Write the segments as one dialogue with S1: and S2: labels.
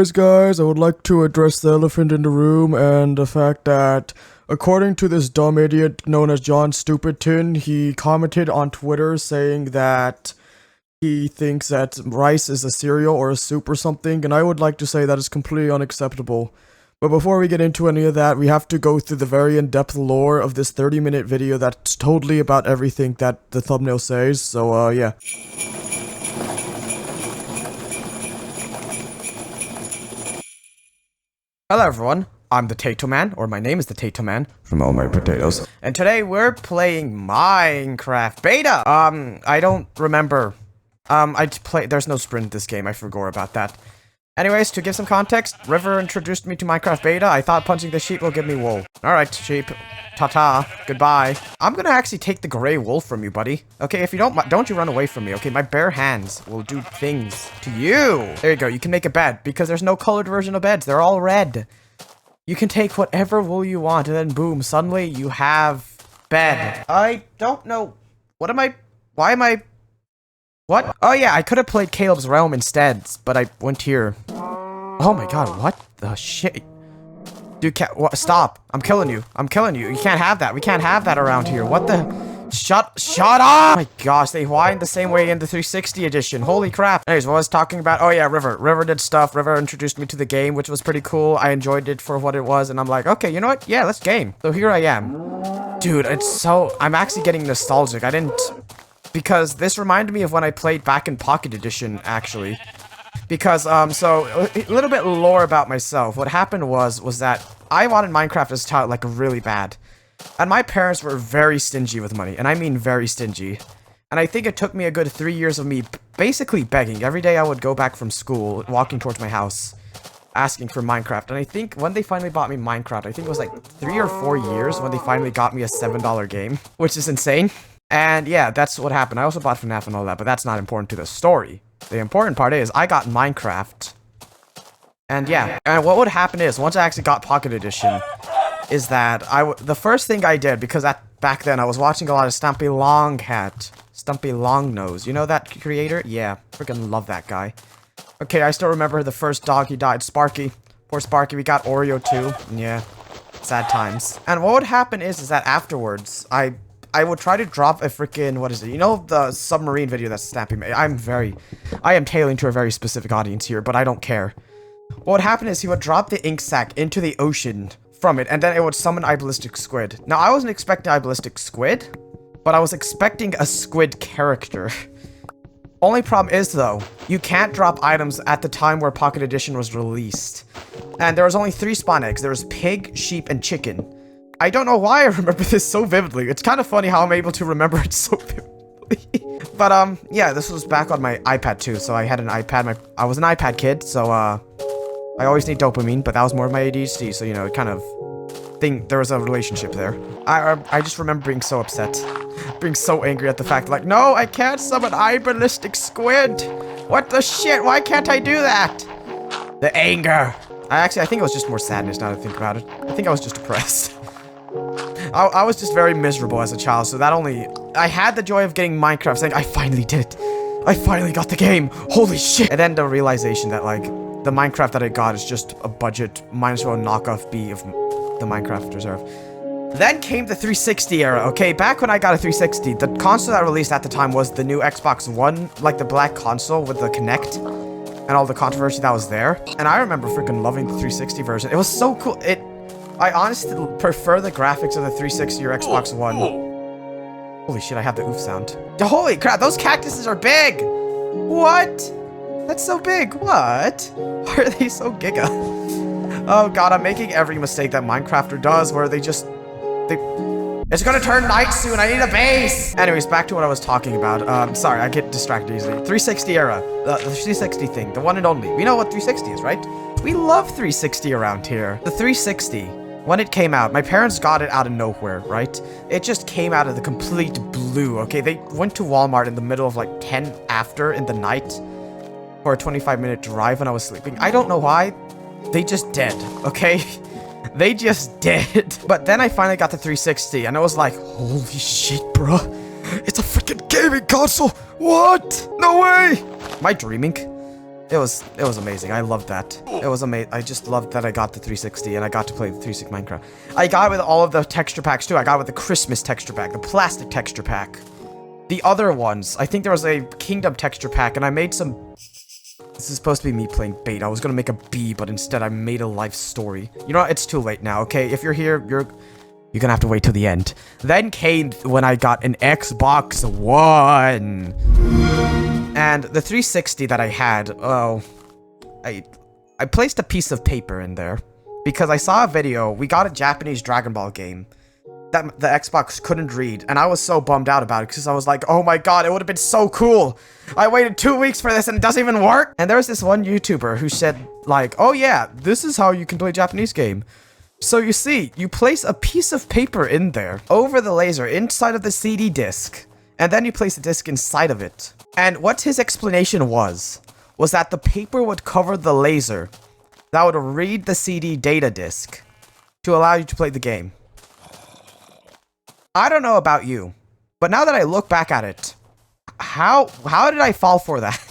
S1: Anyways, guys, I would like to address the elephant in the room and the fact that, according to this dumb idiot known as John Stupidton, he commented on Twitter saying that he thinks that rice is a cereal or a soup or something, and I would like to say that is completely unacceptable. But before we get into any of that, we have to go through the very in-depth lore of this 30-minute video that's totally about everything that the thumbnail says, so yeah. Hello everyone, I'm the Tato Man, or my name is the Tato Man, from All My Potatoes. And today we're playing Minecraft Beta! I don't remember. There's no sprint in this game, I forgot about that. Anyways, to give some context, River introduced me to Minecraft Beta. I thought punching the sheep will give me wool. Alright, sheep. Ta-ta. Goodbye. I'm gonna actually take the gray wool from you, buddy. Okay, if you don't you run away from me, okay? My bare hands will do things to you. There you go, you can make a bed, because there's no colored version of beds. They're all red. You can take whatever wool you want, and then boom, suddenly you have bed. I don't know. Why am I... What? Oh yeah, I could have played Caleb's Realm instead, but I went here. Oh my god, what the shit? Dude, stop. I'm killing you. I'm killing you. You can't have that. We can't have that around here. What the... Shut up! Oh my gosh, they whined the same way in the 360 edition. Holy crap. Anyways, what I was talking about... Oh yeah, River. River did stuff. River introduced me to the game, which was pretty cool. I enjoyed it for what it was, and I'm like, okay, you know what? Yeah, let's game. So here I am. Dude, it's so... I'm actually getting nostalgic. I didn't... Because this reminded me of when I played back in Pocket Edition, actually. Because, so, a little bit lore about myself. What happened was that I wanted Minecraft as a child, like, really bad. And my parents were very stingy with money, and I mean very stingy. And I think it took me a good 3 years of me basically begging. Every day I would go back from school, walking towards my house, asking for Minecraft. And I think when they finally bought me Minecraft, I think it was like 3 or 4 years when they finally got me a $7 game, which is insane. And yeah, that's what happened. I also bought FNAF and all that, but that's not important to the story. The important part is, I got Minecraft. And yeah, and what would happen is, once I actually got Pocket Edition, is that the first thing I did, because back then I was watching a lot of Stumpy Longhat. Stumpy Longnose. You know that creator? Yeah, freaking love that guy. Okay, I still remember the first dog he died, Sparky. Poor Sparky, we got Oreo too. Yeah, sad times. And what would happen is that afterwards, I would try to drop a freaking, what is it? You know the submarine video that Stampy made? I am tailing to a very specific audience here, but I don't care. What would happen is he would drop the ink sac into the ocean from it, and then it would summon Iblistic Squid. Now, I wasn't expecting Iblistic Squid, but I was expecting a squid character. Only problem is, though, you can't drop items at the time where Pocket Edition was released. And there was only 3 spawn eggs. There was pig, sheep, and chicken. I don't know why I remember this so vividly. It's kind of funny how I'm able to remember it so vividly. But, yeah, this was back on my iPad, too. So I had an iPad. I was an iPad kid, so, I always need dopamine, but that was more of my ADHD. So, you know, it kind of... there was a relationship there. I just remember being so upset. Being so angry at the fact, like, no, I can't summon Iblistic Squid. What the shit? Why can't I do that? The anger. I think it was just more sadness now that I think about it. I think I was just depressed. I was just very miserable as a child, so I had the joy of getting Minecraft, saying, I finally did it. I finally got the game. Holy shit. And then the realization that, like, the Minecraft that I got is just a budget, might as well knockoff B of the Minecraft Reserve. Then came the 360 era, okay? Back when I got a 360, the console that released at the time was the new Xbox One, like the black console with the Kinect, and all the controversy that was there. And I remember freaking loving the 360 version. It was so cool. I honestly prefer the graphics of the 360 or Xbox One. Holy shit, I have the oof sound. Holy crap, those cactuses are big! What? That's so big. What? Why are they so giga? Oh god, I'm making every mistake that Minecrafter does, where it's gonna turn night soon, I need a base! Anyways, back to what I was talking about. Sorry, I get distracted easily. 360 era. The 360 thing, the one and only. We know what 360 is, right? We love 360 around here. The 360, when it came out, my parents got it out of nowhere, right? It just came out of the complete blue, okay? They went to Walmart in the middle of like 10 after in the night for a 25-minute drive when I was sleeping. I don't know why. They just did, okay? They just did. But then I finally got the 360, and I was like, holy shit, bruh. It's a freaking gaming console. What? No way. Am I dreaming? It was amazing. I loved that. It was amazing. I just loved that I got the 360 and I got to play the 360 Minecraft. I got it with all of the texture packs too. I got it with the Christmas texture pack, the plastic texture pack. The other ones, I think there was a Kingdom texture pack, and I made some... This is supposed to be me playing bait. I was gonna make a bee, but instead I made a life story. You know what? It's too late now, okay? If you're here, you're gonna have to wait till the end. Then came when I got an Xbox One. And the 360 that I had, oh... I placed a piece of paper in there. Because I saw a video, we got a Japanese Dragon Ball game that the Xbox couldn't read, and I was so bummed out about it because I was like, oh my god, it would have been so cool. I waited 2 weeks for this and it doesn't even work. And there was this one YouTuber who said like, oh yeah, this is how you can play a Japanese game. So you see, you place a piece of paper in there over the laser inside of the CD disc, and then you place the disc inside of it. And what his explanation was that the paper would cover the laser that would read the CD data disc to allow you to play the game. I don't know about you, but now that I look back at it, how did I fall for that?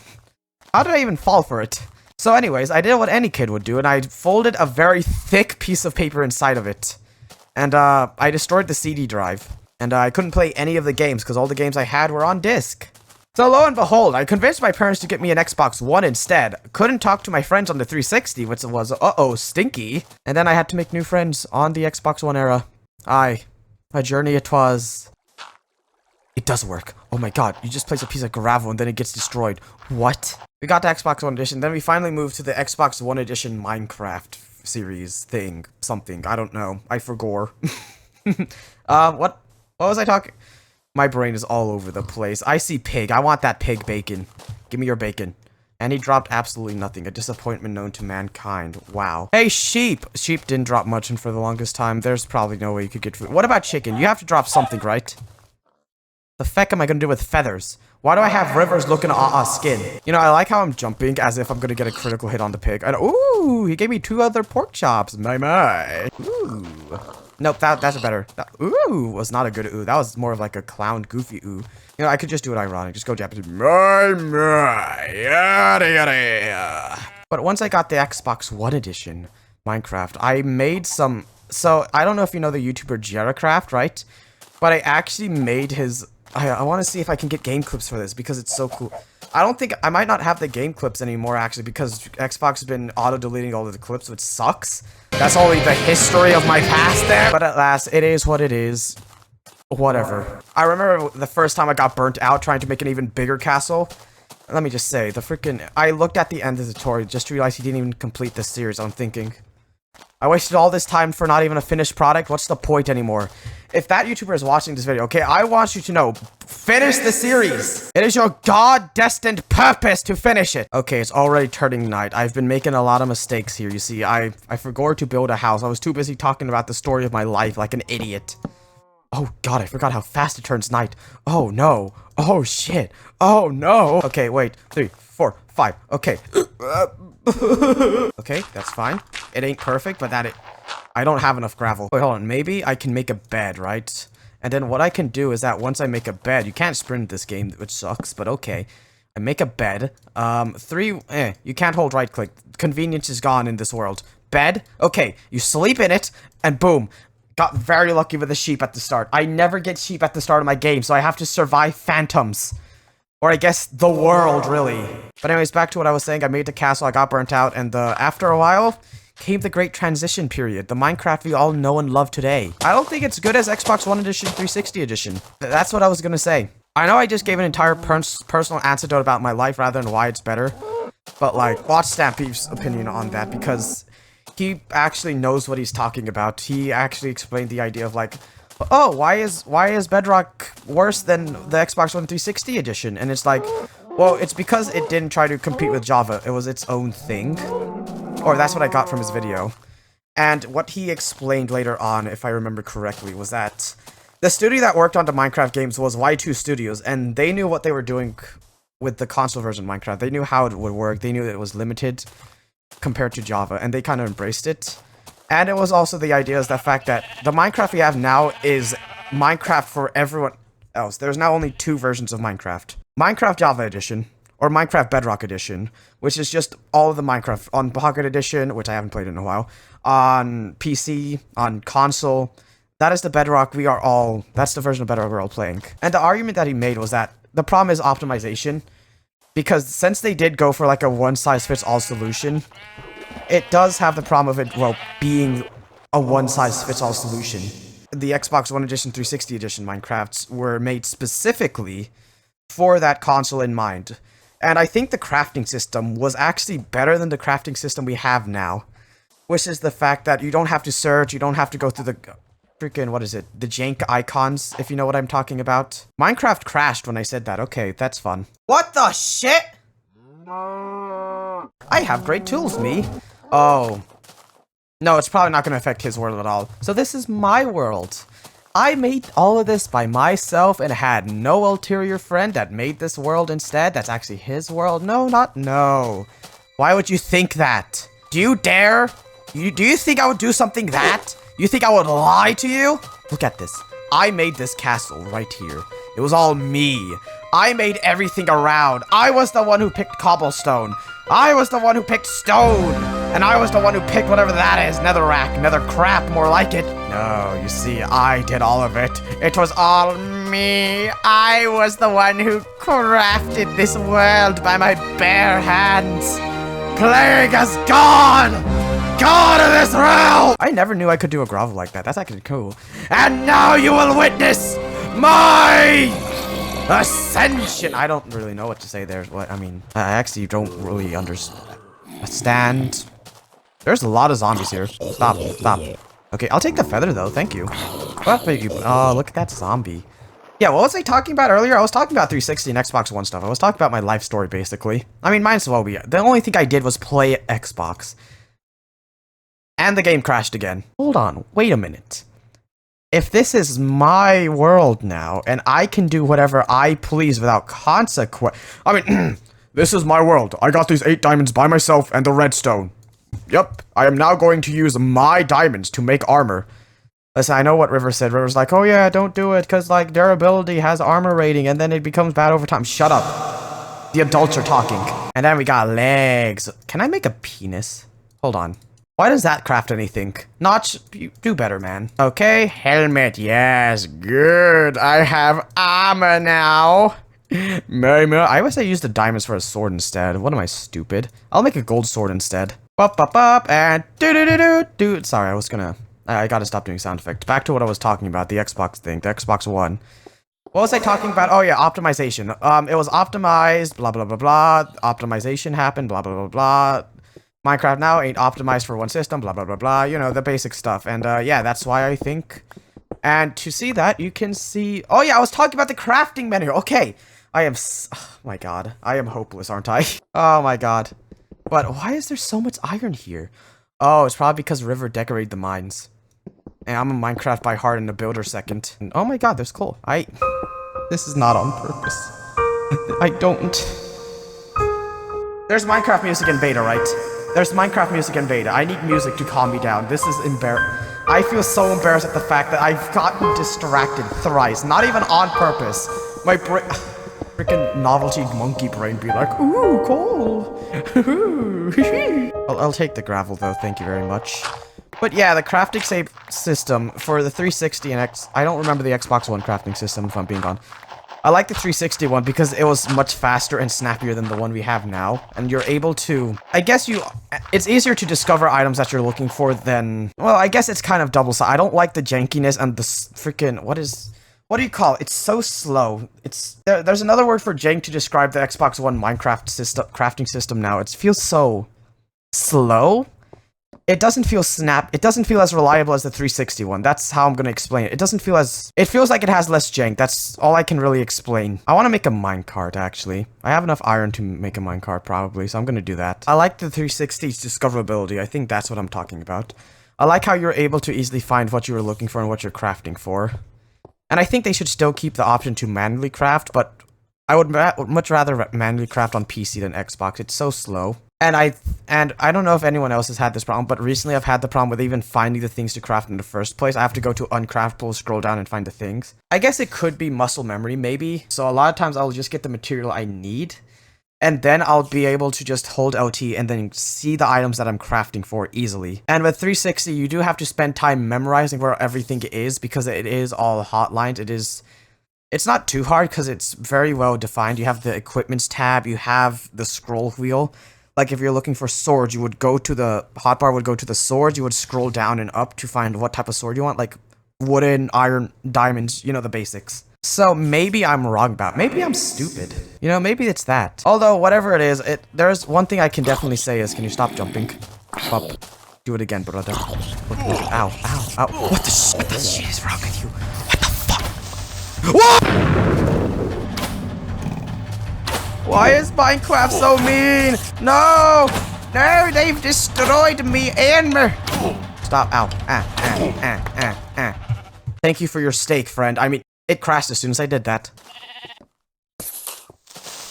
S1: How did I even fall for it? So anyways, I did what any kid would do, and I folded a very thick piece of paper inside of it. And I destroyed the CD drive. And I couldn't play any of the games, because all the games I had were on disc. So lo and behold, I convinced my parents to get me an Xbox One instead. Couldn't talk to my friends on the 360, which was, uh-oh, stinky. And then I had to make new friends on the Xbox One era. Aye. A journey it was. It does work. Oh my god, you just place a piece of gravel and then it gets destroyed. What? We got the Xbox One Edition, then we finally moved to the Xbox One Edition Minecraft series thing. Something. I don't know. I forgot. What was I talking? My brain is all over the place. I see pig. I want that pig bacon. Give me your bacon. And he dropped absolutely nothing. A disappointment known to mankind. Wow. Hey, sheep! Sheep didn't drop much and for the longest time. There's probably no way you could get food. What about chicken? You have to drop something, right? The feck am I gonna do with feathers? Why do I have rivers looking skin? You know, I like how I'm jumping as if I'm gonna get a critical hit on the pig. And ooh, he gave me 2 other pork chops. My. Ooh. Nope, that's a better. Ooh was not a good ooh. That was more of like a clown goofy ooh. You know, I could just do it ironic. Just go Japanese. Yada yada. But once I got the Xbox One Edition Minecraft, I made some. So I don't know if you know the YouTuber Jeracraft, right? But I actually made his. I want to see if I can get game clips for this because it's so cool. I don't think I might not have the game clips anymore actually because Xbox has been auto-deleting all of the clips, which sucks. That's only the history of my past there. But at last, it is what it is. Whatever. I remember the first time I got burnt out trying to make an even bigger castle. Let me just say, the freaking... I looked at the end of the tutorial just to realize he didn't even complete this series. I'm thinking, I wasted all this time for not even a finished product. What's the point anymore? If that YouTuber is watching this video, okay, I want you to know, finish the series. It is your God-destined purpose to finish it. Okay, it's already turning night. I've been making a lot of mistakes here. You see, I forgot to build a house. I was too busy talking about the story of my life like an idiot. Oh god, I forgot how fast it turns night. Oh no. Oh shit. Oh no. Okay, wait. 3, 4, 5. Okay. Okay, that's fine. It ain't perfect, but I don't have enough gravel. Wait, hold on. Maybe I can make a bed, right? And then what I can do is that once I make a bed, you can't sprint this game, which sucks, but okay. I make a bed. You can't hold right click. Convenience is gone in this world. Bed. Okay, you sleep in it, and boom. Got very lucky with the sheep at the start. I never get sheep at the start of my game, so I have to survive phantoms. Or I guess the world, really. But anyways, back to what I was saying. I made the castle, I got burnt out, and after a while, came the great transition period. The Minecraft we all know and love today. I don't think it's good as Xbox One Edition 360 Edition. That's what I was gonna say. I know I just gave an entire personal anecdote about my life rather than why it's better. But like, watch Stampy's opinion on that because he actually knows what he's talking about. He actually explained the idea of like, oh, why is Bedrock worse than the Xbox One 360 edition? And it's like, well, it's because it didn't try to compete with Java. It was its own thing. Or that's what I got from his video. And what he explained later on, if I remember correctly, was that the studio that worked on the Minecraft games was Y2 Studios, and they knew what they were doing with the console version of Minecraft. They knew how it would work. They knew that it was limited compared to Java, and they kind of embraced it. And it was also the idea is the fact that the Minecraft we have now is Minecraft for everyone else. There's now only 2 versions of Minecraft. Minecraft Java Edition, or Minecraft Bedrock Edition, which is just all of the Minecraft on Pocket Edition, which I haven't played in a while, on PC, on console. That is the Bedrock that's the version of Bedrock we're all playing. And the argument that he made was that the problem is optimization, because since they did go for like a one-size-fits-all solution, it does have the problem of it, well, being a one-size-fits-all solution. The Xbox One Edition, 360 Edition Minecrafts were made specifically for that console in mind. And I think the crafting system was actually better than the crafting system we have now. Which is the fact that you don't have to search, you don't have to go through the freaking, what is it? The jank icons, if you know what I'm talking about. Minecraft crashed when I said that. Okay, that's fun. What the shit? I have great tools, me. Oh. No, it's probably not going to affect his world at all. So this is my world. I made all of this by myself and had no ulterior friend that made this world instead. That's actually his world. No. Why would you think that? Do you dare? Do you think I would do something that? You think I would lie to you? Look at this. I made this castle right here. It was all me. I made everything around. I was the one who picked cobblestone. I was the one who picked stone. And I was the one who picked whatever that is. Netherrack, nether crap, more like it. No, you see, I did all of it. It was all me. I was the one who crafted this world by my bare hands. Plague has gone! Gone of this realm! I never knew I could do a grovel like that. That's actually cool. And now you will witness my ascension. I don't really know what to say there. What I mean, I actually don't really understand. There's a lot of zombies here. Stop. Okay, I'll take the feather though. Thank you. Oh, look at that zombie. Yeah, what was I talking about earlier? I was talking about 360 and Xbox One stuff. I was talking about my life story, basically. I mean, might as well be. The only thing I did was play Xbox. And the game crashed again. Hold on, wait a minute. If this is my world now, and I can do whatever I please without consequence... I mean, this is my world. I got these 8 diamonds by myself and the redstone. Yep, I am now going to use my diamonds to make armor. Listen, I know what River said. River's like, oh yeah, don't do it, because, like, durability has armor rating, and then it becomes bad over time. Shut up. The adults are talking. And then we got legs. Can I make a penis? Hold on. Why does that craft anything? Notch, you do better, man. Okay, helmet, yes, good. I have armor now. I wish I used the diamonds for a sword instead. What am I, stupid? I'll make a gold sword instead. And do. Sorry, I gotta stop doing sound effects. Back to what I was talking about, the Xbox thing, the Xbox One. What was I talking about? Oh yeah, optimization. It was optimized, blah, blah, blah, blah. Optimization happened, blah, blah, blah, blah. Minecraft now ain't optimized for one system, blah, blah, blah, blah. You know, the basic stuff. And yeah, that's why I think. And to see that, you can see... Oh yeah, I was talking about the crafting menu. Okay. Oh my god. I am hopeless, aren't I? Oh my god. But why is there so much iron here? Oh, it's probably because River decorated the mines. And I'm a Minecraft by heart and a builder second. And oh my god, there's coal. This is not on purpose. I don't... There's Minecraft music in beta, right? There's Minecraft music in beta. I need music to calm me down. This is I feel so embarrassed at the fact that I've gotten distracted thrice. Not even on purpose. My brain... Freaking novelty monkey brain be like, ooh, coal. I'll take the gravel though, thank you very much. But yeah, the crafting save system for the 360 and I don't remember the Xbox One crafting system if I'm being honest. I like the 360 one because it was much faster and snappier than the one we have now. And you're able to... It's easier to discover items that you're looking for than... Well, I guess it's kind of double-sided. I don't like the jankiness and the freaking... What do you call it? It's so slow. There's another word for jank to describe the Xbox One Minecraft crafting system now. It feels so... slow? It doesn't feel it doesn't feel as reliable as the 360 one. That's how I'm gonna explain it. It doesn't feel as... It feels like it has less jank. That's all I can really explain. I want to make a minecart, actually. I have enough iron to make a minecart, probably, so I'm gonna do that. I like the 360's discoverability. I think that's what I'm talking about. I like how you're able to easily find what you were looking for and what you're crafting for. And I think they should still keep the option to manually craft, but I would much rather manually craft on PC than Xbox. It's so slow. And I don't know if anyone else has had this problem, but recently I've had the problem with even finding the things to craft in the first place. I have to go to uncraftable, scroll down, and find the things. I guess it could be muscle memory, maybe. So a lot of times I'll just get the material I need. And then I'll be able to just hold LT and then see the items that I'm crafting for easily. And with 360, you do have to spend time memorizing where everything is because it is all hotlines. It's not too hard because it's very well defined. You have the equipments tab, you have the scroll wheel. Like if you're looking for swords, you would go to the hotbar, would go to the swords, you would scroll down and up to find what type of sword you want, like wooden, iron, diamonds, you know, the basics. So maybe I'm wrong about, maybe I'm stupid. You know, maybe it's that. Although, whatever it is, there's one thing I can definitely say is, can you stop jumping? Up. Do it again, brother. Ow, ow, ow. What the shit is wrong with you? What the fuck? What? Why is Minecraft so mean? No! No, they've destroyed me and me. Stop, ow. Thank you for your steak, friend. I mean, it crashed as soon as I did that.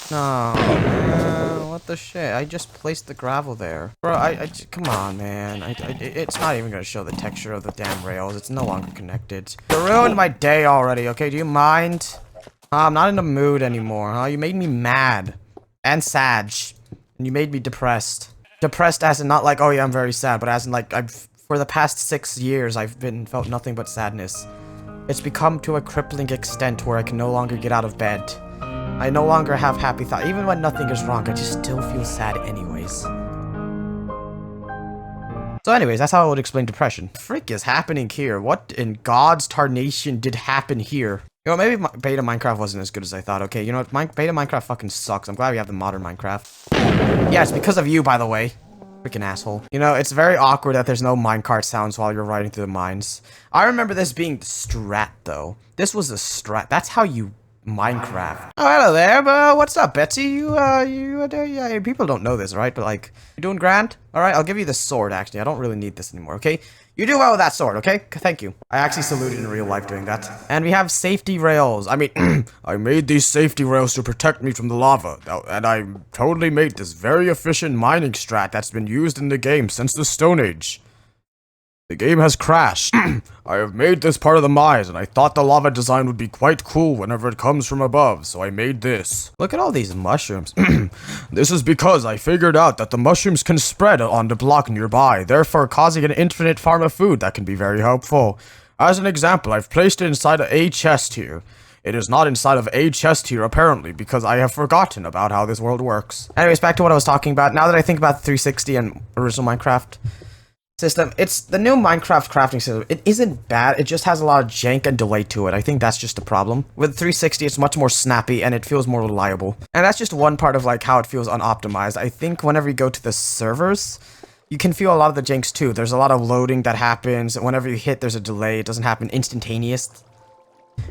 S1: No, man, what the shit? I just placed the gravel there. Bro, come on, man. It's not even gonna show the texture of the damn rails. It's no longer connected. You ruined my day already, okay? Do you mind? I'm not in the mood anymore, huh? You made me mad. And sad. And you made me depressed. Depressed as in not like, oh yeah, I'm very sad, but as in like, for the past 6 years, I've felt nothing but sadness. It's become to a crippling extent where I can no longer get out of bed. I no longer have happy thoughts. Even when nothing is wrong, I just still feel sad anyways. So anyways, that's how I would explain depression. Frick is happening here? What in God's tarnation did happen here? You know, maybe beta Minecraft wasn't as good as I thought. Okay, you know what? Beta Minecraft fucking sucks. I'm glad we have the modern Minecraft. Yeah, it's because of you, by the way. Freaking asshole. You know, it's very awkward that there's no minecart sounds while you're riding through the mines. I remember this being the strat, though. This was a strat. That's how you Minecraft. Oh, hello there, but what's up, Betsy? Yeah, people don't know this, right? But, like, you doing grand? Alright, I'll give you the sword, actually. I don't really need this anymore, okay? You do well with that sword, okay? Thank you. I actually saluted in real life doing that. And we have safety rails. I mean, I made these safety rails to protect me from the lava. And I totally made this very efficient mining strat that's been used in the game since the Stone Age. The game has crashed. I have made this part of the mines, and I thought the lava design would be quite cool whenever it comes from above, so I made this. Look at all these mushrooms. This is because I figured out that the mushrooms can spread on the block nearby, therefore causing an infinite farm of food that can be very helpful. As an example, I've placed it inside a chest here. It is not inside of a chest here, apparently, because I have forgotten about how this world works. Anyways, back to what I was talking about. Now that I think about 360 and original Minecraft system, it's the new Minecraft crafting system. It isn't bad, it just has a lot of jank and delay to it. I think that's just a problem. With 360, it's much more snappy and it feels more reliable. And that's just one part of like how it feels unoptimized. I think whenever you go to the servers, you can feel a lot of the janks too. There's a lot of loading that happens. Whenever you hit, there's a delay. It doesn't happen instantaneous.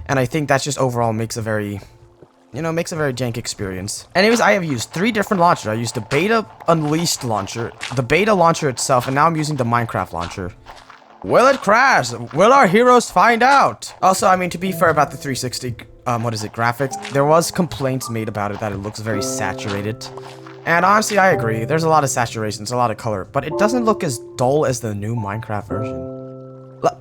S1: And I think that just overall makes a very, makes a very jank experience. Anyways, I have used 3 different launchers. I used the beta Unleashed launcher, the beta launcher itself, and now I'm using the Minecraft launcher. Will it crash? Will our heroes find out? Also, I mean, to be fair about the 360, graphics, there was complaints made about it that it looks very saturated. And honestly, I agree. There's a lot of saturation, it's a lot of color, but it doesn't look as dull as the new Minecraft version.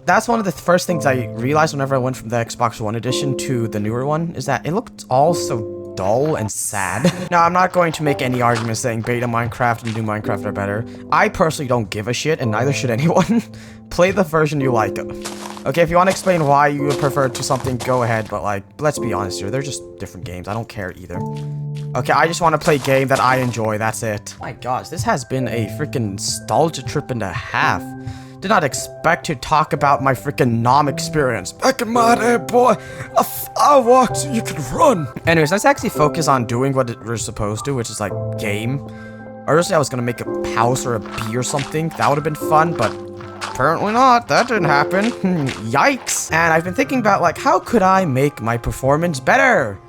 S1: That's one of the first things I realized whenever I went from the Xbox One edition to the newer one, is that it looked all so dull and sad. Now, I'm not going to make any arguments saying beta Minecraft and new Minecraft are better. I personally don't give a shit, and neither should anyone. Play the version you like. Okay, if you want to explain why you would prefer to something, go ahead, but like, let's be honest here, they're just different games. I don't care either. Okay, I just want to play a game that I enjoy, that's it. My gosh, this has been a freaking nostalgia trip and a half. Did not expect to talk about my freaking Nom experience. Back in my day, boy, I walked so you could run. Anyways, let's actually focus on doing what we're supposed to, which is like game. Originally, I was gonna make a house or a bee or something. That would have been fun, but apparently not. That didn't happen. Yikes. And I've been thinking about like, how could I make my performance better?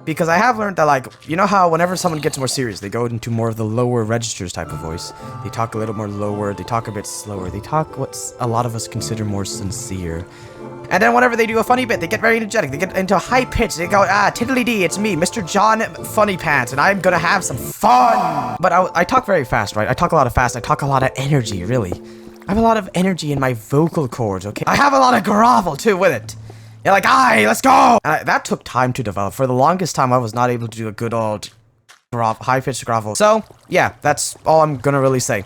S1: Because I have learned that, like, you know how whenever someone gets more serious, they go into more of the lower registers type of voice. They talk a little more lower, they talk a bit slower, they talk what a lot of us consider more sincere. And then whenever they do a funny bit, they get very energetic, they get into a high pitch, they go, tiddly-dee, it's me, Mr. John Funny Pants, and I'm gonna have some fun! But I talk very fast, right? I talk a lot of fast, I talk a lot of energy, really. I have a lot of energy in my vocal cords, okay? I have a lot of grovel, too, with it. You're like, aye, let's go! And that took time to develop. For the longest time, I was not able to do a good old high-pitched grovel. So, yeah, that's all I'm gonna really say.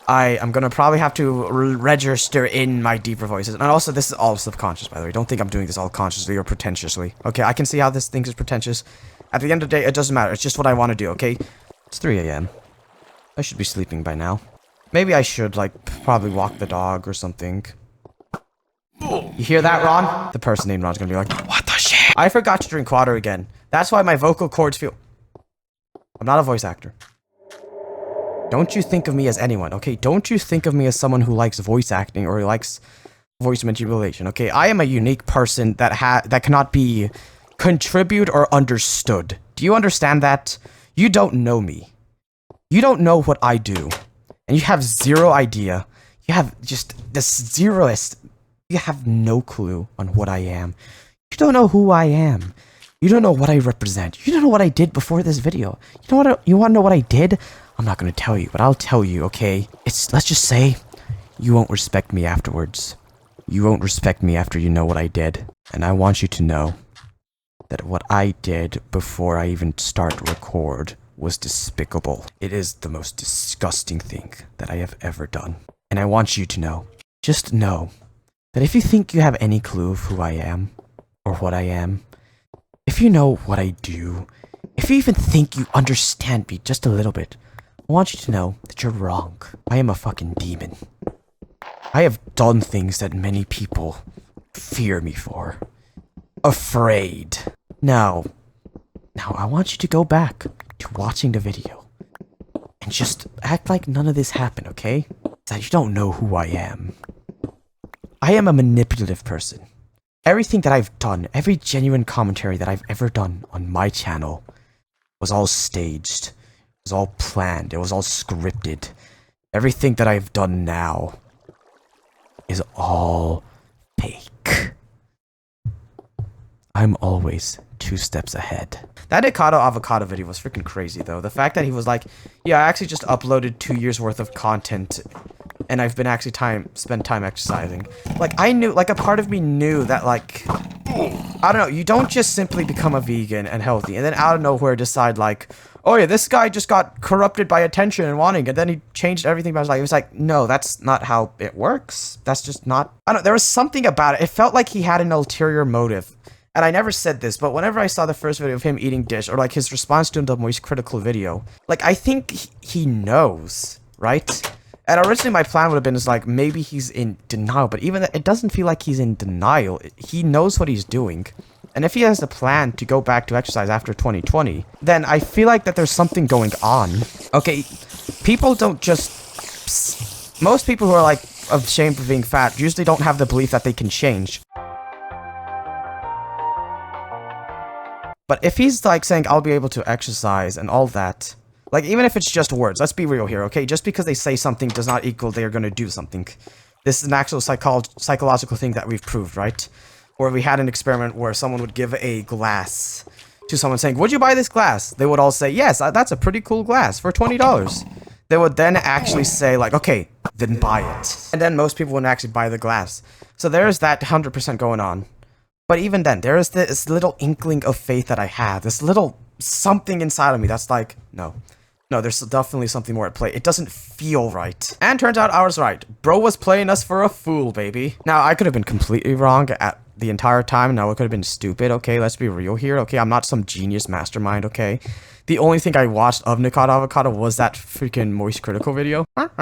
S1: I'm gonna probably have to register in my deeper voices. And also, this is all subconscious, by the way. Don't think I'm doing this all consciously or pretentiously. Okay, I can see how this thing is pretentious. At the end of the day, it doesn't matter. It's just what I want to do, okay? It's 3 a.m. I should be sleeping by now. Maybe I should, like, probably walk the dog or something. You hear that, Ron? The person named Ron's gonna be like, what the shit? I forgot to drink water again. That's why my vocal cords feel... I'm not a voice actor. Don't you think of me as anyone, okay? Don't you think of me as someone who likes voice acting or who likes voice manipulation, okay? I am a unique person that cannot be contributed or understood. Do you understand that? You don't know me. You don't know what I do. And you have zero idea. You have just the zeroest. You have no clue on what I am. You don't know who I am. You don't know what I represent. You don't know what I did before this video. You know what? You want to know what I did? I'm not going to tell you, but I'll tell you, okay? Let's just say you won't respect me afterwards. You won't respect me after you know what I did. And I want you to know that what I did before I even start record was despicable. It is the most disgusting thing that I have ever done. And I want you to know, just know, that if you think you have any clue of who I am, or what I am, if you know what I do, if you even think you understand me just a little bit, I want you to know that you're wrong. I am a fucking demon. I have done things that many people fear me for. Afraid. Now I want you to go back to watching the video and just act like none of this happened, okay? That you don't know who I am. I am a manipulative person. Everything that I've done, every genuine commentary that I've ever done on my channel was all staged. It was all planned. It was all scripted. Everything that I've done now is all fake. I'm always 2 steps ahead. That avocado video was freaking crazy, though. The fact that he was like, yeah, I actually just uploaded 2 years worth of content and I've been actually spent time exercising. Like, I knew, like, a part of me knew that, like, I don't know, you don't just simply become a vegan and healthy and then out of nowhere decide, like, oh yeah, this guy just got corrupted by attention and wanting, and then he changed everything about his life. It was like, no, that's not how it works. That's just not, I don't know, there was something about it. It felt like he had an ulterior motive. And I never said this, but whenever I saw the first video of him eating dish, or like his response to the Moist Critical video, like, I think he knows, right? And originally my plan would have been is like, maybe he's in denial, but even that, it doesn't feel like he's in denial. He knows what he's doing. And if he has a plan to go back to exercise after 2020, then I feel like that there's something going on. Okay, people don't just... Most people who are like ashamed of being fat usually don't have the belief that they can change. But if he's like saying, I'll be able to exercise and all that, like, even if it's just words, let's be real here, okay? Just because they say something does not equal they're going to do something. This is an actual psychological thing that we've proved, right? Where we had an experiment where someone would give a glass to someone saying, would you buy this glass? They would all say, yes, that's a pretty cool glass for $20. They would then actually say, like, okay, then buy it. And then most people wouldn't actually buy the glass. So there's that 100% going on. But even then, there is this little inkling of faith that I have. This little something inside of me that's like, no, there's definitely something more at play. It doesn't feel right. And turns out I was right. Bro was playing us for a fool, baby. Now, I could have been completely wrong at the entire time. No, it could have been stupid. Okay, let's be real here. Okay, I'm not some genius mastermind, okay? The only thing I watched of Nicod Avocado was that freaking Moist Critical video. Okay,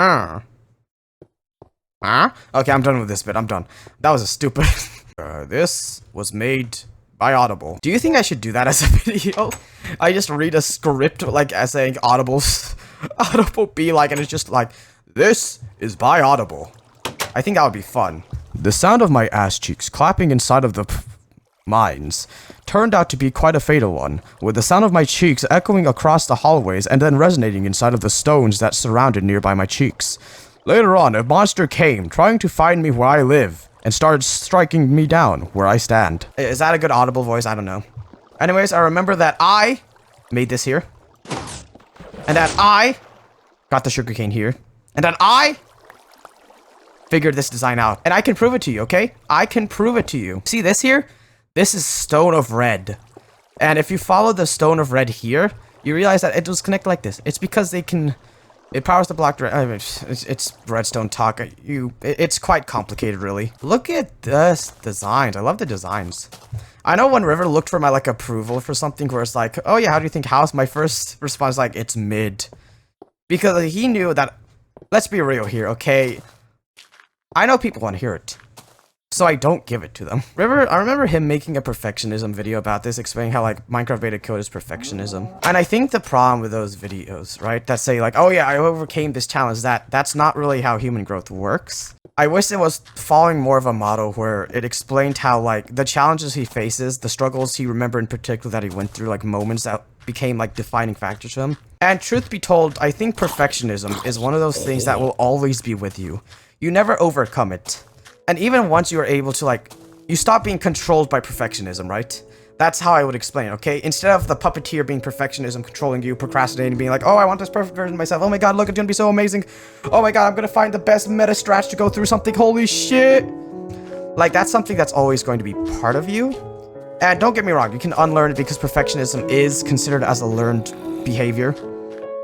S1: I'm done with this bit. I'm done. That was a stupid... this was made by Audible. Do you think I should do that as a video? I just read a script, like, as saying Audible be like, and it's just like, this is by Audible. I think that would be fun. The sound of my ass cheeks clapping inside of the mines turned out to be quite a fatal one, with the sound of my cheeks echoing across the hallways and then resonating inside of the stones that surrounded nearby my cheeks. Later on, a monster came, trying to find me where I live, and started striking me down where I stand. Is that a good Audible voice? I don't know. Anyways, I remember that I made this here, and that I got the sugarcane here, and that I figured this design out. And I can prove it to you, okay? I can prove it to you. See this here? This is Stone of Red. And if you follow the Stone of Red here, you realize that it was connected like this. It's because they can... It powers the block direct. I mean, it's redstone talk. It's quite complicated, really. Look at this designs. I love the designs. I know when River looked for my like approval for something where it's like, oh yeah, how do you think house? My first response like it's mid, because he knew that. Let's be real here, okay? I know people want to hear it, so I don't give it to them. I remember him making a perfectionism video about this, explaining how like Minecraft beta code is perfectionism. And I think the problem with those videos, right, that say like, oh yeah, I overcame this challenge, that's not really how human growth works. I wish it was following more of a model where it explained how like the challenges he faces, the struggles he remembered in particular that he went through, like moments that became like defining factors to him. And truth be told, I think perfectionism is one of those things that will always be with you. You never overcome it. And even once you are able to, like, you stop being controlled by perfectionism, right? That's how I would explain it, okay? Instead of the puppeteer being perfectionism, controlling you, procrastinating, being like, oh, I want this perfect version of myself. Oh my god, look, it's gonna be so amazing. Oh my god, I'm gonna find the best meta strats to go through something. Holy shit. Like, that's something that's always going to be part of you. And don't get me wrong, you can unlearn it because perfectionism is considered as a learned behavior.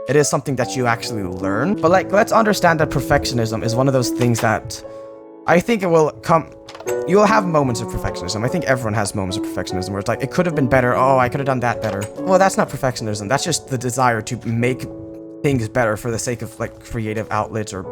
S1: It is something that you actually learn. But, like, let's understand that perfectionism is one of those things that I think it will come... You'll have moments of perfectionism. I think everyone has moments of perfectionism where it's like, it could have been better. Oh, I could have done that better. Well, that's not perfectionism. That's just the desire to make things better for the sake of, like, creative outlets or...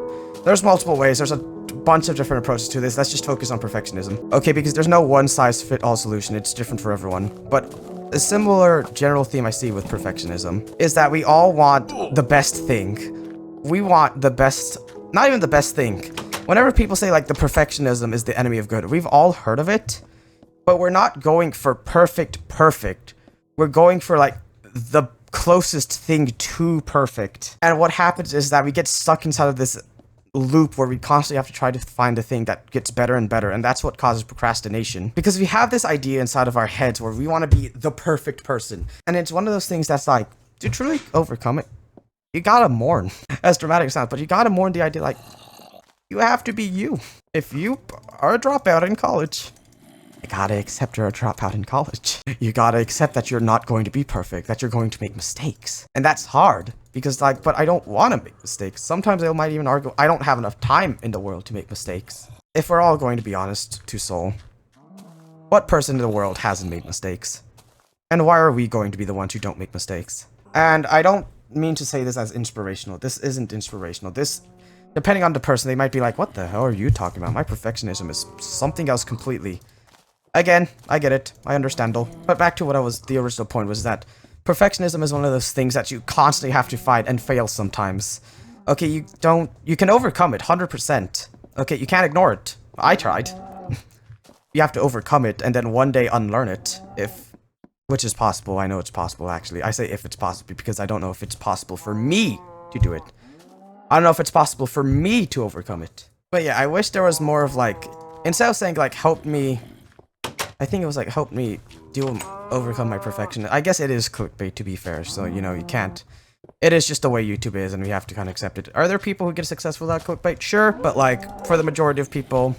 S1: There's multiple ways. There's a bunch of different approaches to this. Let's just focus on perfectionism. Okay, because there's no one-size-fit-all solution. It's different for everyone. But a similar general theme I see with perfectionism is that we all want the best thing. We want the best... Not even the best thing. Whenever people say, like, the perfectionism is the enemy of good, we've all heard of it, but we're not going for perfect. We're going for, like, the closest thing to perfect. And what happens is that we get stuck inside of this loop where we constantly have to try to find the thing that gets better and better, and that's what causes procrastination. Because we have this idea inside of our heads where we want to be the perfect person, and it's one of those things that's like, to truly overcome it, you gotta mourn. As dramatic as it sounds, but you gotta mourn the idea, like, you have to be you. If you are a dropout in college, you gotta accept you're a dropout in college. You gotta accept that you're not going to be perfect, that you're going to make mistakes. And that's hard, because, like, but I don't want to make mistakes. Sometimes they might even argue, I don't have enough time in the world to make mistakes. If we're all going to be honest to Soul, what person in the world hasn't made mistakes? And why are we going to be the ones who don't make mistakes? And I don't mean to say this as inspirational. This isn't inspirational. This... Depending on the person, they might be like, what the hell are you talking about? My perfectionism is something else completely. Again, I get it. I understand though. But back to what the original point was that perfectionism is one of those things that you constantly have to fight and fail sometimes. Okay, you can overcome it 100%. Okay, you can't ignore it. I tried. You have to overcome it and then one day unlearn it. Which is possible. I know it's possible, actually. I say if it's possible because I don't know if it's possible for me to do it. I don't know if it's possible for me to overcome it. But yeah, I wish there was more of like, instead of saying like, help me, I think it was like, help me overcome my perfection. I guess it is clickbait to be fair, so you know, you can't. It is just the way YouTube is and we have to kind of accept it. Are there people who get successful without clickbait? Sure, but like, for the majority of people,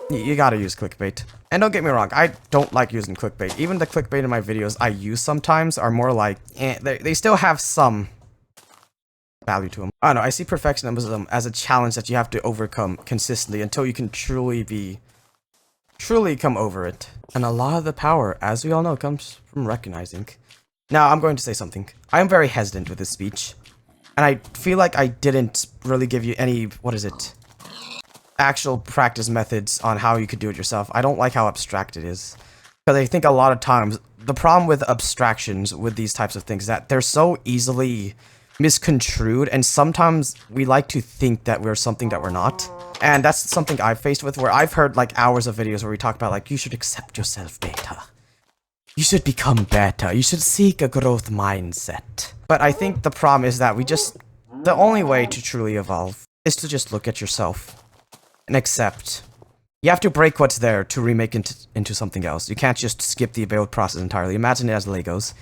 S1: you gotta use clickbait. And don't get me wrong, I don't like using clickbait. Even the clickbait in my videos I use sometimes are more like, they still have some value to them. I don't know, I see perfectionism as a challenge that you have to overcome consistently until you can truly come over it. And a lot of the power, as we all know, comes from recognizing. Now, I'm going to say something. I am very hesitant with this speech. And I feel like I didn't really give you any, actual practice methods on how you could do it yourself. I don't like how abstract it is. Because I think a lot of times, the problem with abstractions with these types of things is that they're so easily misconstrued, and sometimes we like to think that we're something that we're not. And that's something I've faced with, where I've heard like hours of videos where we talk about like, you should accept yourself beta. You should become better. You should seek a growth mindset. But I think the problem is that the only way to truly evolve is to just look at yourself and accept. You have to break what's there to remake it into something else. You can't just skip the build process entirely. Imagine it as Legos.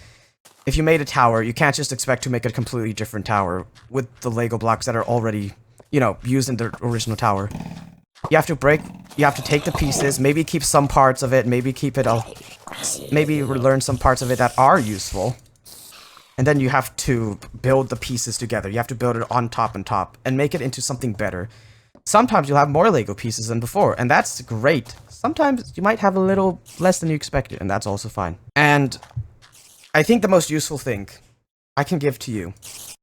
S1: If you made a tower, you can't just expect to make a completely different tower with the Lego blocks that are already, you know, used in the original tower. You have to take the pieces, maybe keep some parts of it, maybe keep it all, maybe learn some parts of it that are useful. and then you have to build the pieces together. You have to build it on top and top and make it into something better. Sometimes you'll have more Lego pieces than before, and that's great. Sometimes you might have a little less than you expected, and that's also fine. And I think the most useful thing I can give to you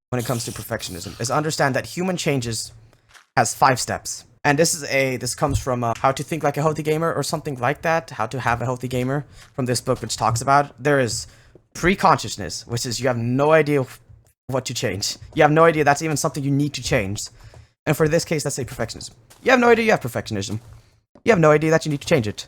S1: when it comes to perfectionism is understand that human changes has 5 steps. And this comes from How to Think Like a Healthy Gamer or something like that. How to Have a Healthy Gamer from this book, which talks about there is pre-consciousness, which is you have no idea what to change. You have no idea that's even something you need to change. And for this case, let's say perfectionism. You have no idea you have perfectionism. You have no idea that you need to change it.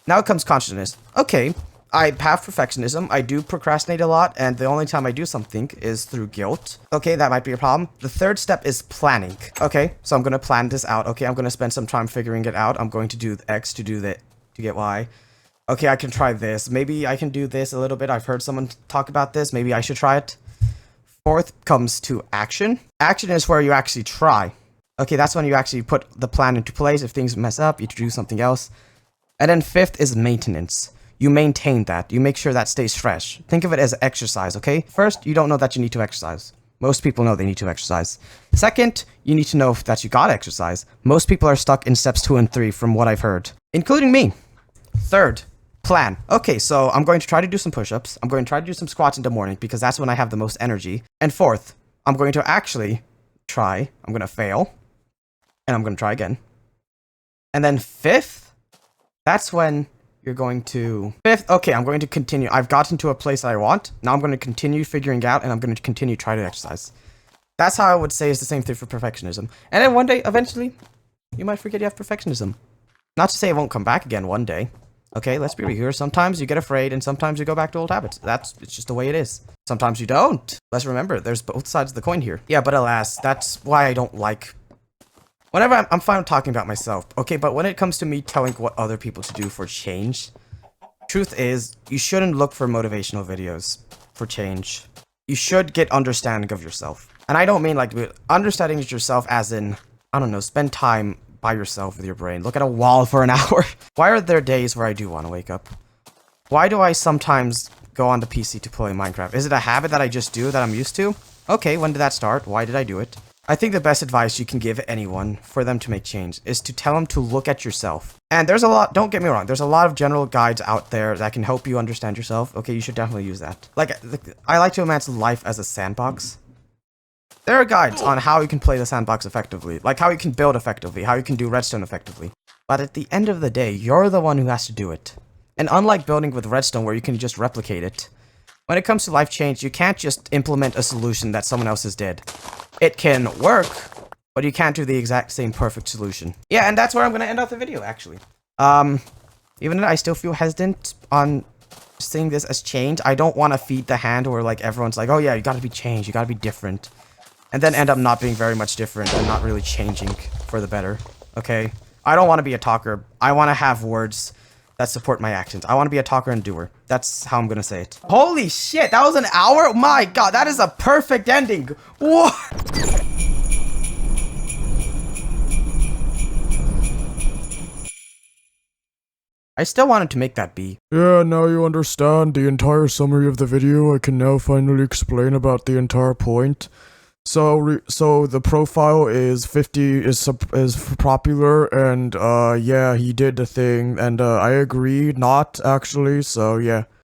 S1: Now comes consciousness. Okay, I have perfectionism. I do procrastinate a lot, and the only time I do something is through guilt. Okay, that might be a problem. The third step is planning. Okay, so I'm gonna plan this out. Okay, I'm gonna spend some time figuring it out. I'm going to do X to do that to get Y. Okay, I can try this. Maybe I can do this a little bit. I've heard someone talk about this. Maybe I should try it. Fourth comes to action. Action is where you actually try. Okay, that's when you actually put the plan into place. If things mess up, you do something else. And then fifth is maintenance. You maintain that. You make sure that stays fresh. Think of it as exercise, okay? First, you don't know that you need to exercise. Most people know they need to exercise. Second, you need to know that you gotta exercise. Most people are stuck in steps 2 and 3 from what I've heard, including me. Third, plan. Okay, so I'm going to try to do some push-ups. I'm going to try to do some squats in the morning because that's when I have the most energy. And fourth, I'm going to actually try. I'm going to fail. And I'm going to try again. And then fifth, that's when you're going to... Fifth, okay, I'm going to continue. I've gotten to a place that I want. Now I'm going to continue figuring out, and I'm going to continue try to exercise. That's how I would say is the same thing for perfectionism. And then one day, eventually, you might forget you have perfectionism. Not to say it won't come back again one day. Okay, let's be real here. Sometimes you get afraid, and sometimes you go back to old habits. It's just the way it is. Sometimes you don't. Let's remember, there's both sides of the coin here. Yeah, but alas, that's why I don't like... Whenever I'm fine talking about myself, okay, but when it comes to me telling what other people to do for change, truth is, you shouldn't look for motivational videos for change. You should get understanding of yourself. And I don't mean like understanding yourself as in, I don't know, spend time by yourself with your brain. Look at a wall for an hour. Why are there days where I do want to wake up? Why do I sometimes go on the PC to play Minecraft? Is it a habit that I just do that I'm used to? Okay, when did that start? Why did I do it? I think the best advice you can give anyone for them to make change is to tell them to look at yourself. And there's a lot, don't get me wrong, there's a lot of general guides out there that can help you understand yourself. Okay, you should definitely use that. Like, I like to imagine life as a sandbox. There are guides on how you can play the sandbox effectively, like how you can build effectively, how you can do redstone effectively. But at the end of the day, you're the one who has to do it. And unlike building with redstone where you can just replicate it, when it comes to life change, you can't just implement a solution that someone else has did. It can work, but you can't do the exact same perfect solution. Yeah, and that's where I'm going to end off the video, actually. Even though I still feel hesitant on seeing this as change, I don't want to feed the hand where, like, everyone's like, oh yeah, you gotta be changed, you gotta be different. And then end up not being very much different and not really changing for the better, okay? I don't want to be a talker. I want to have words that support my actions. I want to be a talker and doer. That's how I'm gonna say it. Holy shit, that was an hour? Oh my god, that is a perfect ending. What? I still wanted to make that be.
S2: Yeah, now you understand the entire summary of the video. I can now finally explain about the entire point. So the profile is 50 is popular, and yeah, he did the thing, and I agree not actually. So yeah.